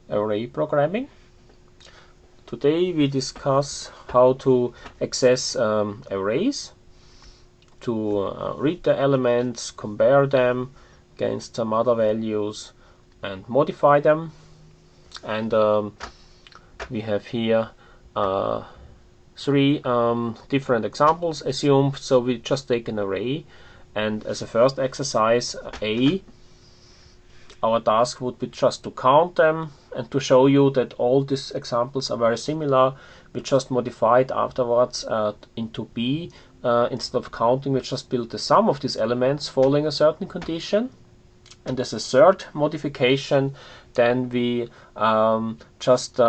array programming. Today we discuss how to access arrays, to read the elements, compare them against some other values and modify them. And we have here three different examples assumed. So we just take an array, and as a first exercise A, our task would be just to count them, and to show you that all these examples are very similar, we just modify it afterwards into B. Instead of counting, we just build the sum of these elements following a certain condition. And as a third modification, then we just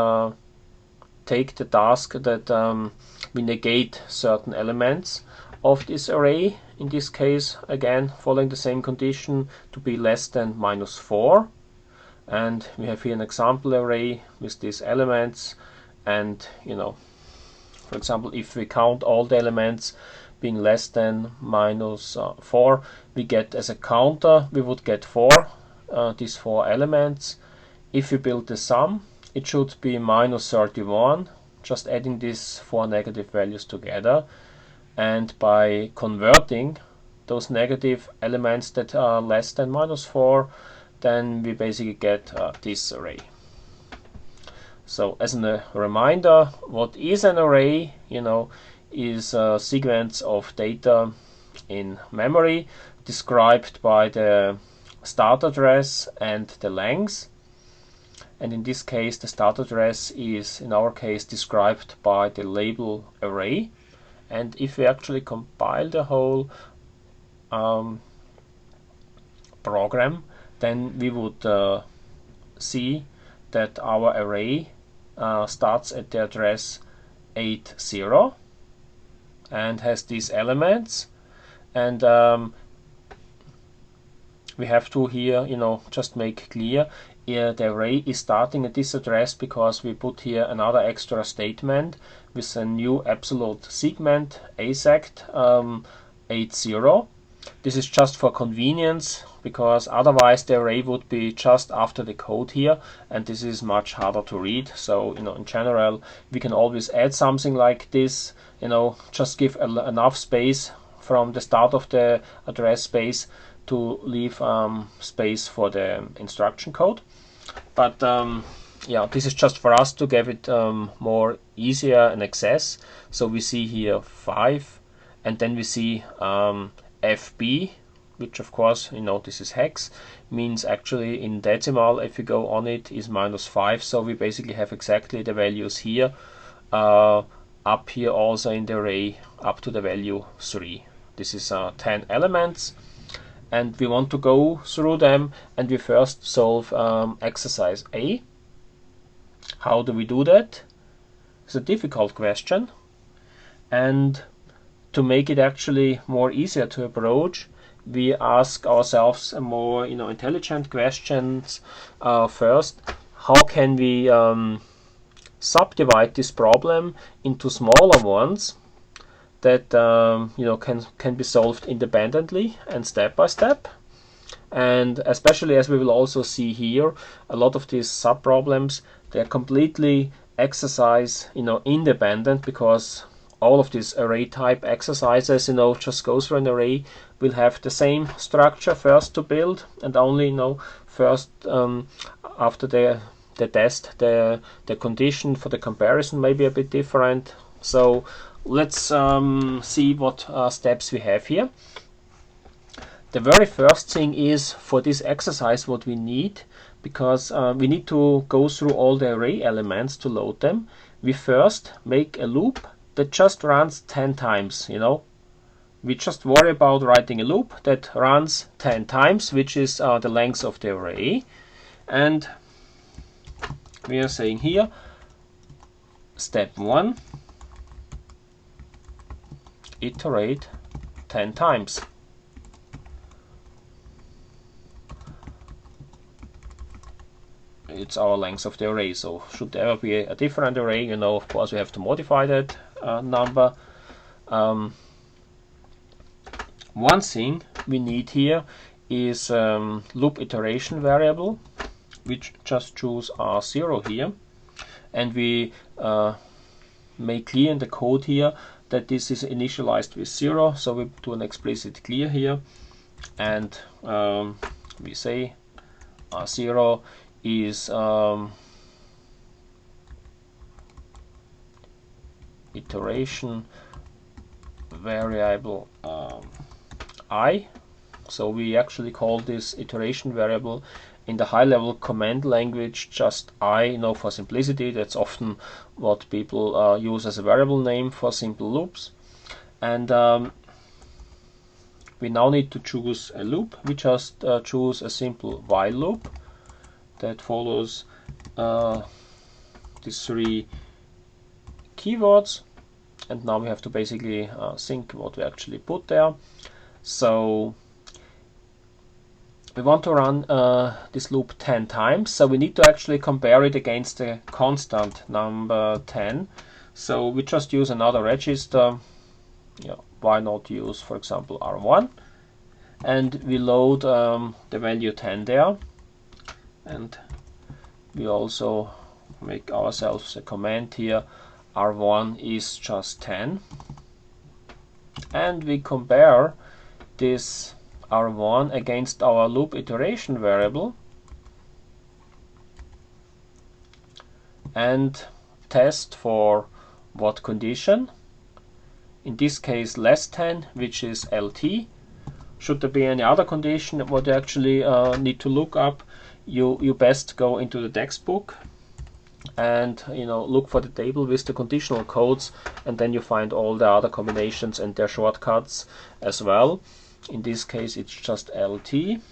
take the task that we negate certain elements of this array, in this case again following the same condition, to be less than -4. And we have here an example array with these elements, and for example, if we count all the elements being less than -4, we get, as a counter, we would get 4, these 4 elements. If we build the sum, it should be -31, just adding these 4 negative values together. And by converting those negative elements that are less than -4, then we basically get this array. So as a reminder, what is an array? Is a sequence of data in memory described by the start address and the length. And in this case, the start address is, in our case, described by the label array. And if we actually compile the whole program, then we would see that our array starts at the address 80 and has these elements. And we have to here, just make clear, the array is starting at this address because we put here another extra statement with a new absolute segment, asect 80. This is just for convenience, because otherwise the array would be just after the code here, and this is much harder to read. So in general, we can always add something like this, just give enough space from the start of the address space to leave space for the instruction code. But yeah, this is just for us to give it more easier in access. So we see here 5, and then we see FB, which of course, this is hex, means actually in decimal, if you go on it, is -5. So we basically have exactly the values here, up here also in the array, up to the value 3. This is 10 elements. And we want to go through them, and we first solve exercise A. How do we do that? It's a difficult question, and to make it actually more easier to approach, we ask ourselves a more intelligent questions first. How can we subdivide this problem into smaller ones that can be solved independently and step by step? And especially, as we will also see here, a lot of these sub-problems, they're completely exercise independent, because all of these array type exercises just go through an array, will have the same structure first to build, and only first after the test, the condition for the comparison may be a bit different. So let's see what steps we have here. The very first thing is, for this exercise, what we need, because we need to go through all the array elements to load them, we first make a loop that just runs 10 times. We just worry about writing a loop that runs 10 times, which is the length of the array. And we are saying here, step 1, iterate 10 times. It's our length of the array, so should there ever be a different array, of course we have to modify that number. One thing we need here is loop iteration variable. we just choose R0 here, and we make clear in the code here that this is initialized with 0, so we do an explicit clear here, and we say R0 is iteration variable I. So we actually call this iteration variable in the high-level command language just I, for simplicity. That's often what people use as a variable name for simple loops. And we now need to choose a loop. We just choose a simple while loop that follows these 3 keywords, and now we have to basically think what we actually put there. So we want to run this loop 10 times, so we need to actually compare it against the constant number 10. So we just use another register. Why not use, for example, R1, and we load the value 10 there, and we also make ourselves a comment here, R1 is just 10, and we compare this R1 against our loop iteration variable and test for what condition. In this case less 10, which is LT. Should there be any other condition what you actually need to look up, you best go into the textbook and look for the table with the conditional codes, and then you find all the other combinations and their shortcuts as well. In this case it's just LT,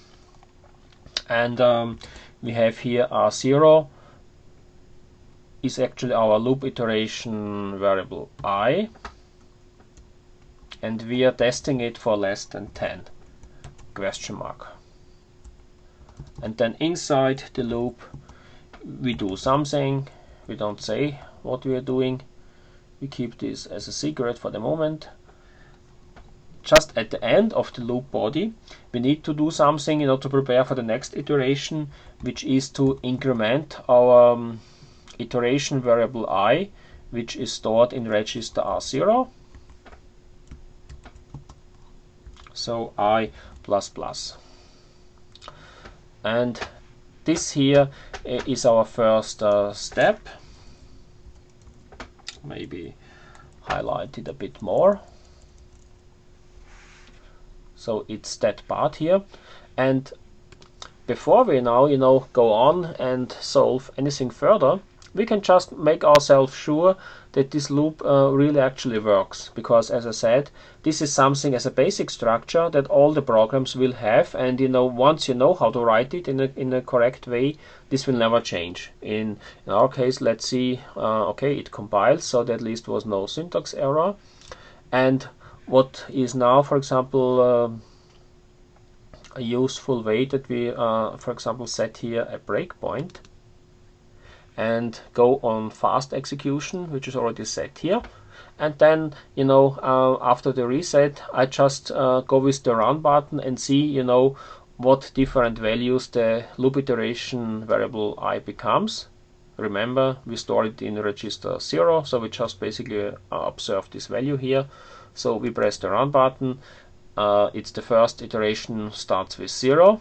and we have here R0 is actually our loop iteration variable I, and we are testing it for less than 10 ? And then inside the loop we do something. We don't say what we are doing, we keep this as a secret for the moment. Just at the end of the loop body we need to do something to prepare for the next iteration, which is to increment our iteration variable I, which is stored in register R0. So I++. And this here is our first step. Maybe highlight it a bit more. So it's that part here, and before we now go on and solve anything further, we can just make ourselves sure that this loop really actually works, because as I said, this is something as a basic structure that all the programs will have, and once you know how to write it in a correct way, this will never change. In our case, let's see, okay, it compiles, so there at least was no syntax error. And what is now, for example, a useful way that we, for example, set here a breakpoint and go on fast execution, which is already set here, and then after the reset I just go with the run button and see what different values the loop iteration variable I becomes. Remember, we store it in register 0, so we just basically observe this value here. So we press the run button, it's the first iteration starts with 0,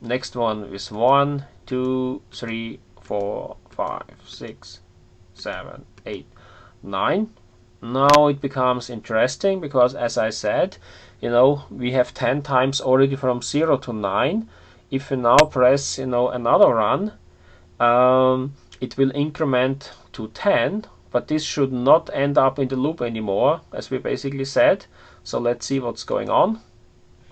next one with 1, 2, 3, 4, 5, 6, 7, 8, 9. Now it becomes interesting, because as I said, we have 10 times already from 0 to 9. If we now press another run, it will increment to 10, but this should not end up in the loop anymore, as we basically said. So let's see what's going on.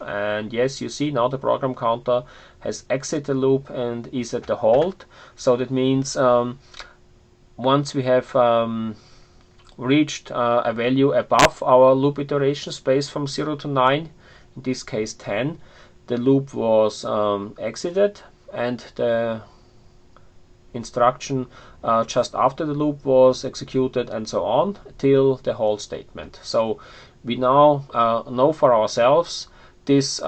And yes, you see now the program counter has exited the loop and is at the halt. So that means once we have reached a value above our loop iteration space from 0 to 9, in this case 10, the loop was exited, and the instruction just after the loop was executed, and so on till the halt statement. So we now know for ourselves this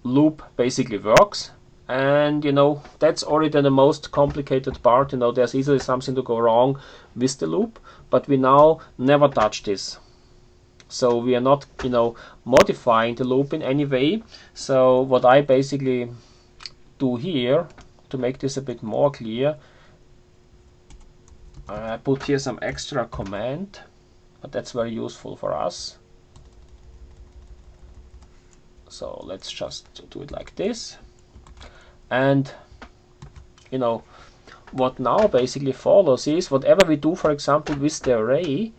loop basically works. and you know, that's already the most complicated part. You know, there's easily something to go wrong with the loop, but we now never touch this. So we are not, you know, modifying the loop in any way. So what I basically do here to make this a bit more clear, I put here some extra command, but that's very useful for us. So let's just do it like this. And you know, what now basically follows is whatever we do, for example, with the array,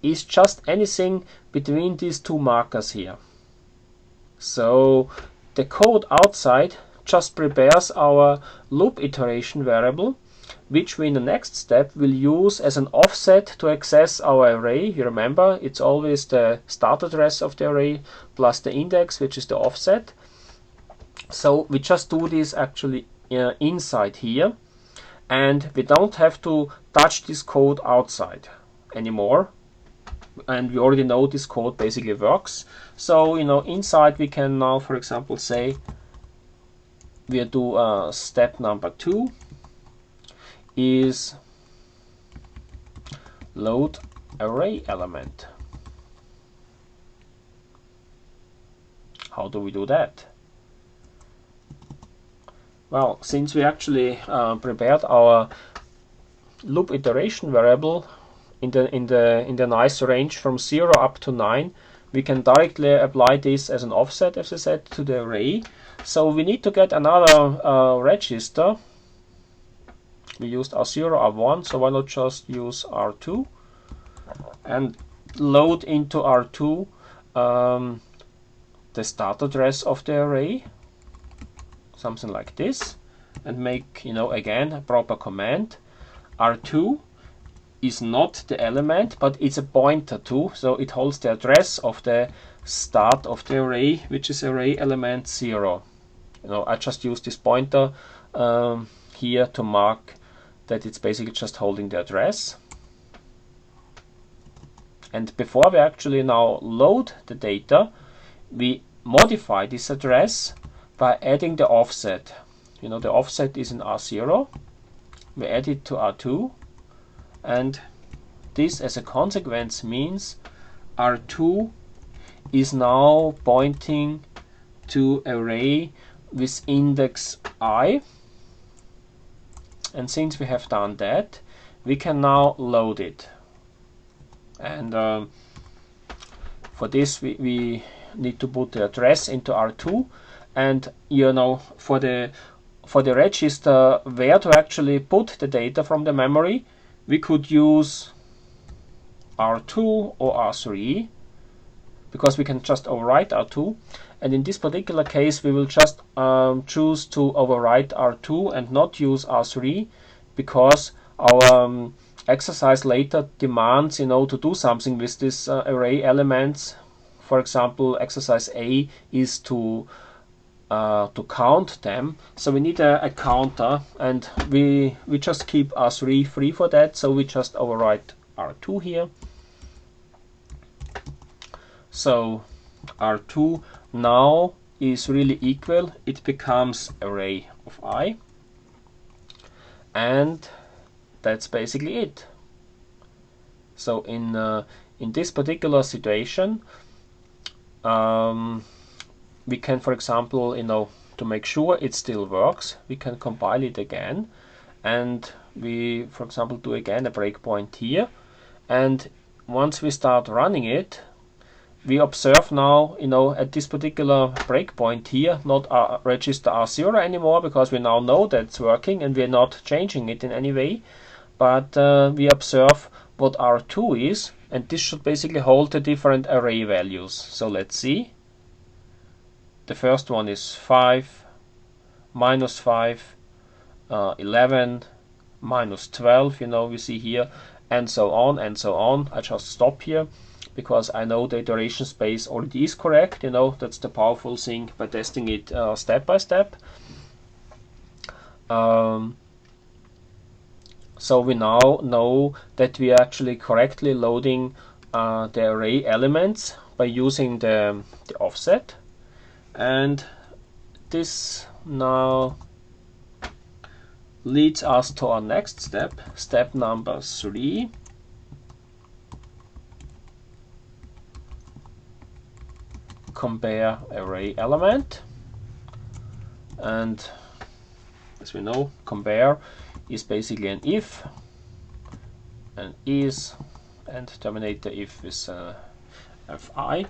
is just anything between these two markers here. So the code outside just prepares our loop iteration variable, which we in the next step will use as an offset to access our array. You remember, it's always the start address of the array plus the index, which is the offset. So we just do this actually inside here, and we don't have to touch this code outside anymore. And we already know this code basically works. So, you know, inside we can now, for example, say we do step number 2 is load array element. How do we do that? Well, since we actually prepared our loop iteration variable in the nice range from 0 up to 9, we can directly apply this as an offset, as I said, to the array. So we need to get another register. We used R0, R1, so why not just use R2 and load into R2 the start address of the array, something like this, and make, you know, again a proper command. R2 is not the element, but it's a pointer too, so it holds the address of the start of the array, which is array element 0. You know, I just use this pointer here to mark that it's basically just holding the address. And before we actually now load the data, we modify this address by adding the offset. You know, the offset is in R0. We add it to R2, and this as a consequence means R2 is now pointing to array with index I. And since we have done that, we can now load it. And for this we need to put the address into R2, and you know, for the register where to actually put the data from the memory, we could use R2 or R3, because we can just overwrite R2. And in this particular case, we will just choose to overwrite R2 and not use R3, because our exercise later demands, you know, to do something with this array elements. For example, exercise A is to count them, so we need a counter, and we just keep R3 free for that, so we just overwrite R2 here. So R2 now is really equal, it becomes array of I, and that's basically it. So in this particular situation, we can, for example, you know, to make sure it still works, we can compile it again, and we, for example, do again a breakpoint here, and once we start running it, we observe now, you know, at this particular breakpoint here, not register R0 anymore, because we now know that it's working and we're not changing it in any way, but we observe what R2 is, and this should basically hold the different array values. So let's see. The first one is 5, minus 5, 11, minus 12, you know, we see here, and so on and so on. I just stop here because I know the iteration space already is correct. You know, that's the powerful thing by testing it step by step. So we now know that we are actually correctly loading the array elements by using the offset. And this now leads us to our next step, step number 3. Compare array element. And as we know, compare is basically an if, and is, and terminate the if with fi.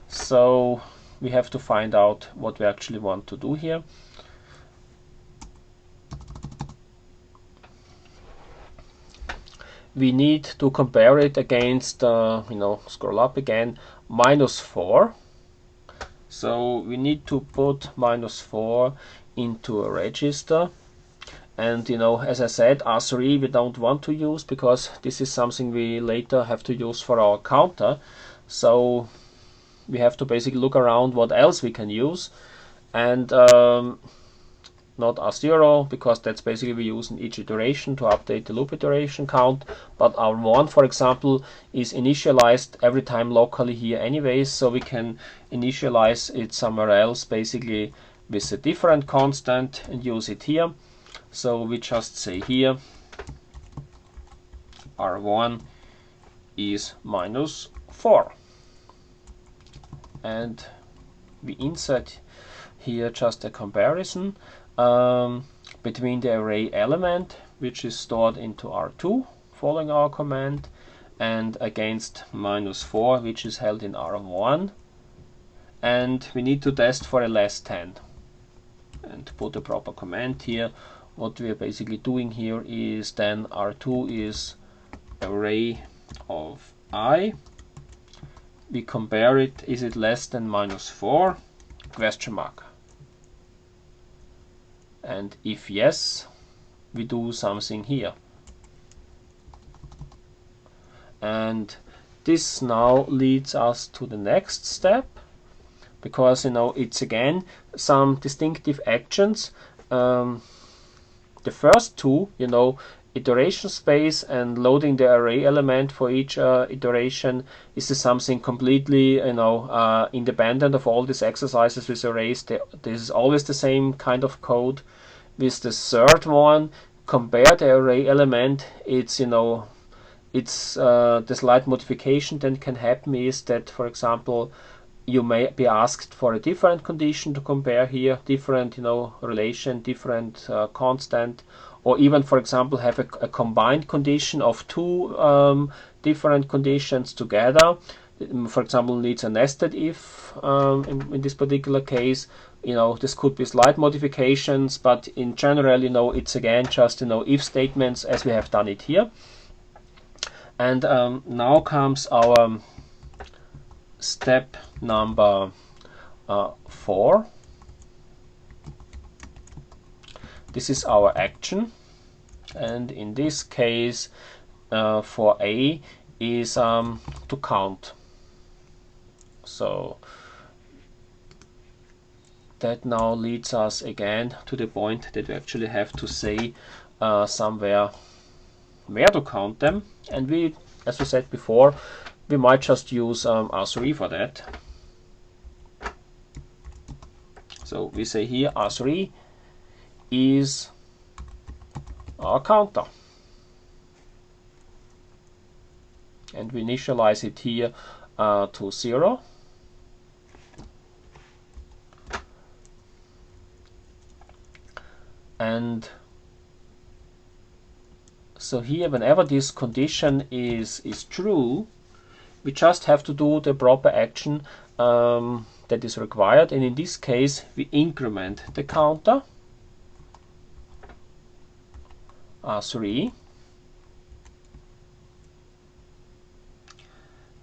So we have to find out what we actually want to do here. We need to compare it against, scroll up again, -4. So we need to put -4 into a register. And as I said, R3 we don't want to use because this is something we later have to use for our counter. So we have to basically look around what else we can use. And not R0, because that's basically we use in each iteration to update the loop iteration count. But R1, for example, is initialized every time locally here anyways, so we can initialize it somewhere else, basically with a different constant, and use it here. So we just say here R1 is -4, and we insert here just a comparison between the array element, which is stored into R2 following our command, and against -4, which is held in R1. And we need to test for a less 10 and put a proper command here. What we are basically doing here is then R2 is array of I. We compare it, is it less than -4? Question mark. And if yes, we do something here. And this now leads us to the next step, because it's again some distinctive actions. The first two, iteration space and loading the array element for each iteration, is something completely independent of all these exercises with arrays. This is always the same kind of code. With the third one, compare the array element, it's the slight modification that can happen is that, for example, you may be asked for a different condition to compare here, different relation, different constant, or even, for example, have a combined condition of two different conditions together. For example, needs a nested if in this particular case. This could be slight modifications, but in general, it's again just if statements as we have done it here. And now comes our step number 4. This is our action, and in this case for A is to count. So that now leads us again to the point that we actually have to say somewhere where to count them, and we, as we said before, we might just use R3 for that. So we say here R3 is our counter, and we initialize it here to 0. And so here, whenever this condition is true, we just have to do the proper action that is required, and in this case we increment the counter R3,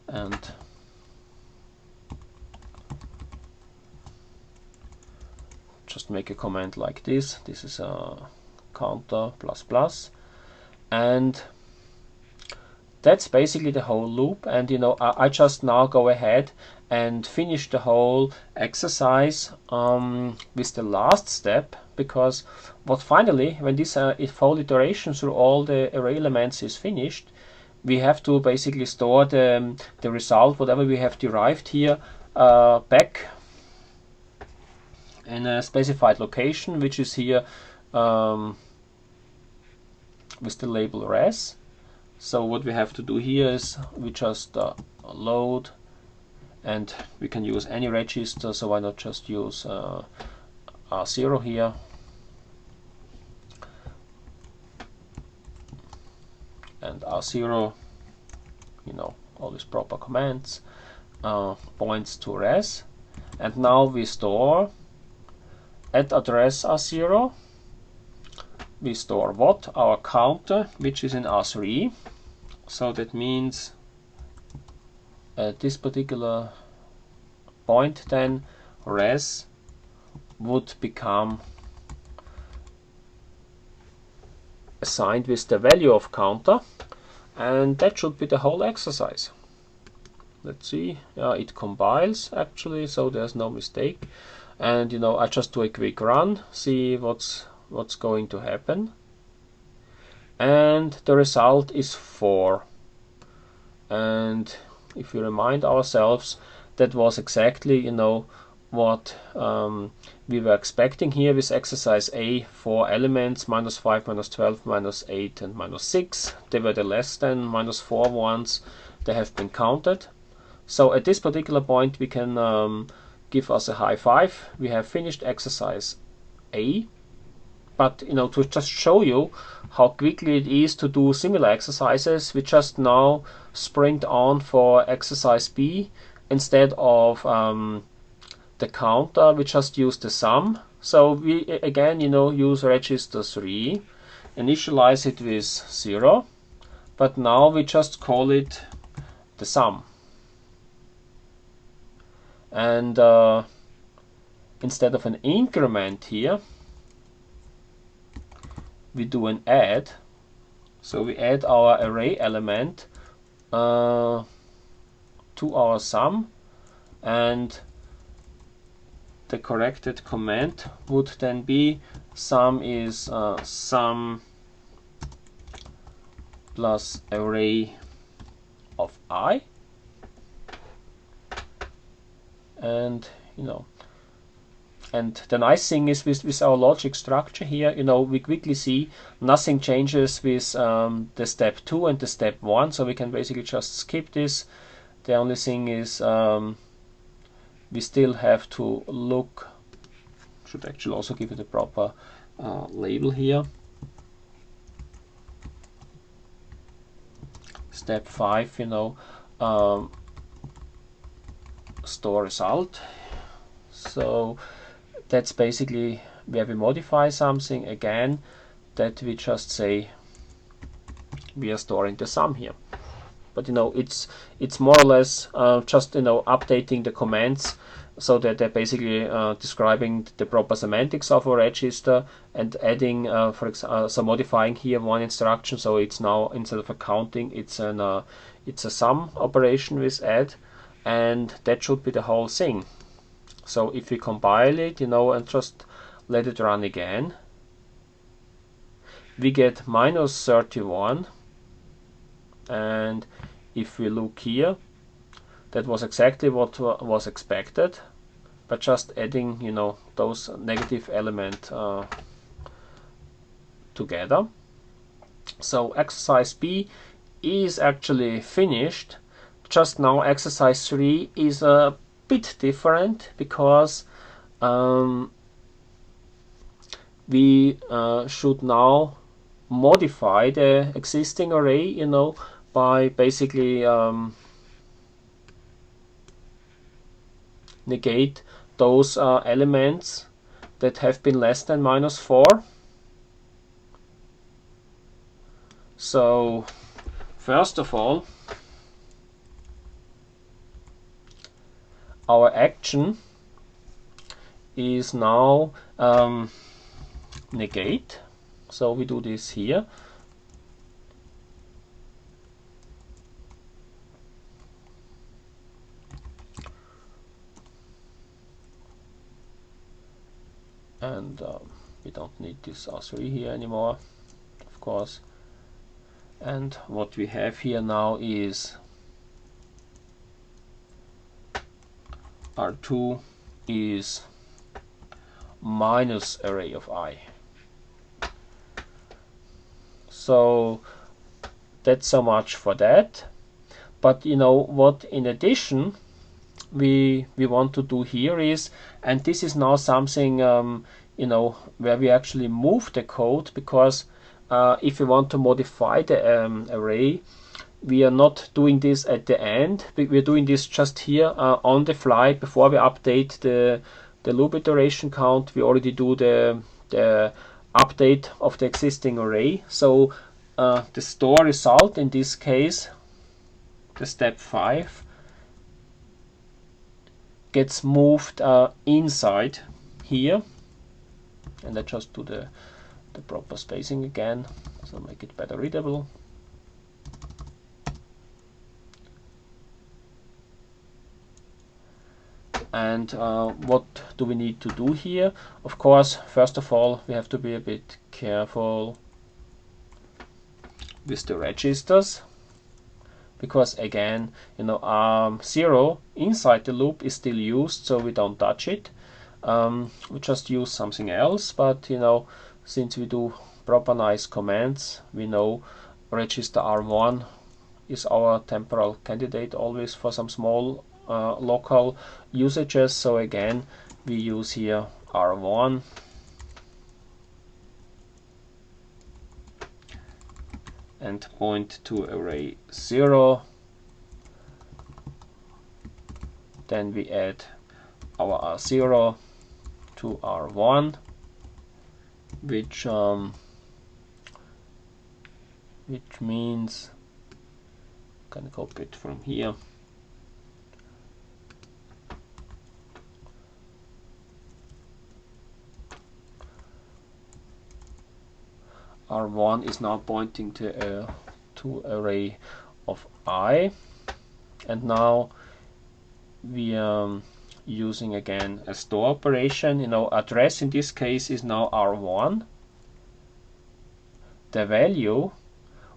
and just make a comment like this. This is a counter ++, and that's basically the whole loop. And I just now go ahead and finish the whole exercise with the last step, because finally, when this whole iteration through all the array elements is finished, we have to basically store the result, whatever we have derived here, back in a specified location, which is here with the label res. So what we have to do here is we just load, and we can use any register, so why not just use R0 here. And R0, you know, all these proper commands, points to res. And now we store at address R0, we store what? Our counter, which is in R3. So that means at this particular point then res would become assigned with the value of counter, and that should be the whole exercise. Let's see, it compiles actually, so there's no mistake. And you know, I just do a quick run, see what's going to happen, and the result is 4. And if we remind ourselves, that was exactly, you know, what we were expecting here with exercise A. 4 elements, -5, -12, -8 and -6. They were the less than -4 ones. They have been counted. So at this particular point we can give us a high five. We have finished exercise A. But you know, to just show you how quickly it is to do similar exercises, we just now sprint on for exercise B. Instead of the counter, we just use the sum. So we again, you know, use register 3, initialize it with 0, but now we just call it the sum. And instead of an increment here, we do an add. So we add our array element to our sum, and the corrected command would then be sum is sum plus array of I. And you know, and the nice thing is with our logic structure here, you know, we quickly see nothing changes with the step 2 and the step 1, so we can basically just skip this. The only thing is we still have to look, should actually also give it a proper label here. Step 5, you know, store result. So that's basically where we modify something again, that we just say we are storing the sum here. But you know, it's more or less just, you know, updating the commands so that they're basically describing the proper semantics of a register, and adding for example, so modifying here one instruction, so it's now instead of a counting, it's a sum operation with add, and that should be the whole thing. So if we compile it, you know, and just let it run again, we get -31. And if we look here, that was exactly what was expected, but just adding, you know, those negative elements together. So exercise B is actually finished. Just now exercise 3 is a bit different, because we should now modify the existing array, you know, by basically negate those elements that have been less than -4. So first of all, our action is now negate. So we do this here. And we don't need this R3 here anymore, of course. And what we have here now is R2 is minus array of I. So that's so much for that. But you know what, in addition we want to do here is, and this is now something you know, where we actually move the code, because if we want to modify the array, we are not doing this at the end, we're doing this just here on the fly. Before we update the loop iteration count, we already do the update of the existing array. So the store result, in this case the step 5, gets moved inside here, and I just do the proper spacing again, so make it better readable. And what do we need to do here? Of course, first of all, we have to be a bit careful with the registers, because again, you know, 0 inside the loop is still used, so we don't touch it. We just use something else, but you know, since we do proper nice commands, we know register R1 is our temporal candidate always for some small local usages. So again, we use here R1, and point to array 0. Then we add our R0 to R1, which means I'm gonna copy it from here. R1 is now pointing to array of I, and now we are using again a store operation. You know, address in this case is now R1. The value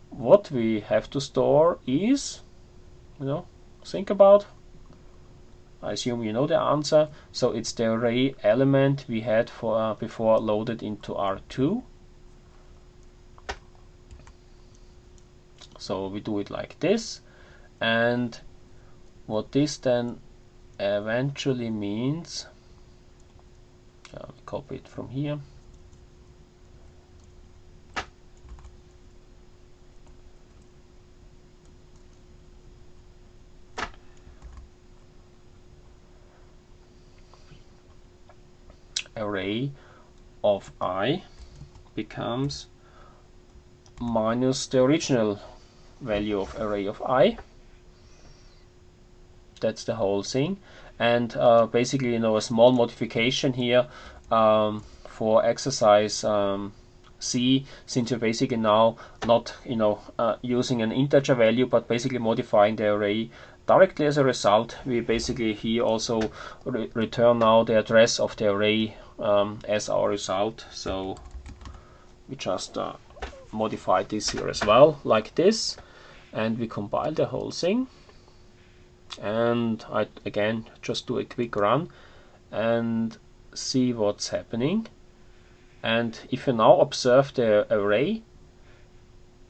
what we have to store is, you know, think about, I assume you know the answer, so it's the array element we had for before loaded into R2. So we do it like this, and what this then eventually means, we copy it from here, array of I becomes minus the original value of array of I. That's the whole thing. And basically, you know, a small modification here for exercise C, since you're basically now not, you know, using an integer value, but basically modifying the array directly as a result. We basically here also return now the address of the array as our result. So we just modify this here as well, like this, and we compile the whole thing. And I again just do a quick run and see what's happening. And if you now observe the array,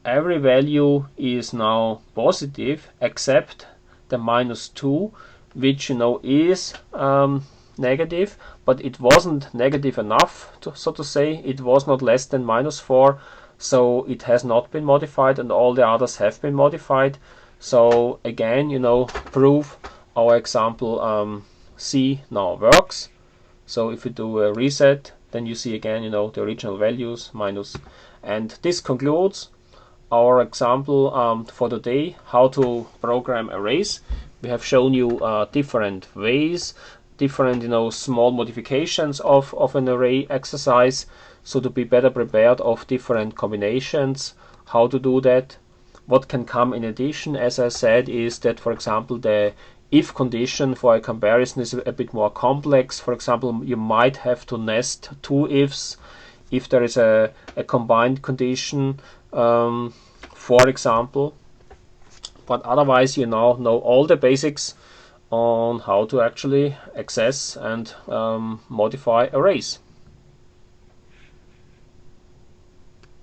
every value is now positive except the -2, which, you know, is negative, but it wasn't negative enough, so to say. It was not less than -4, so it has not been modified, and all the others have been modified. So again, you know, prove our example C now works. So if you do a reset, then you see again, you know, the original values minus. And this concludes our example for today, how to program arrays. We have shown you different ways, different, you know, small modifications of an array exercise, so to be better prepared of different combinations, how to do that. What can come in addition, as I said, is that, for example, the if condition for a comparison is a bit more complex. For example, you might have to nest two ifs if there is a combined condition, for example. But otherwise, you now know all the basics on how to actually access and modify arrays.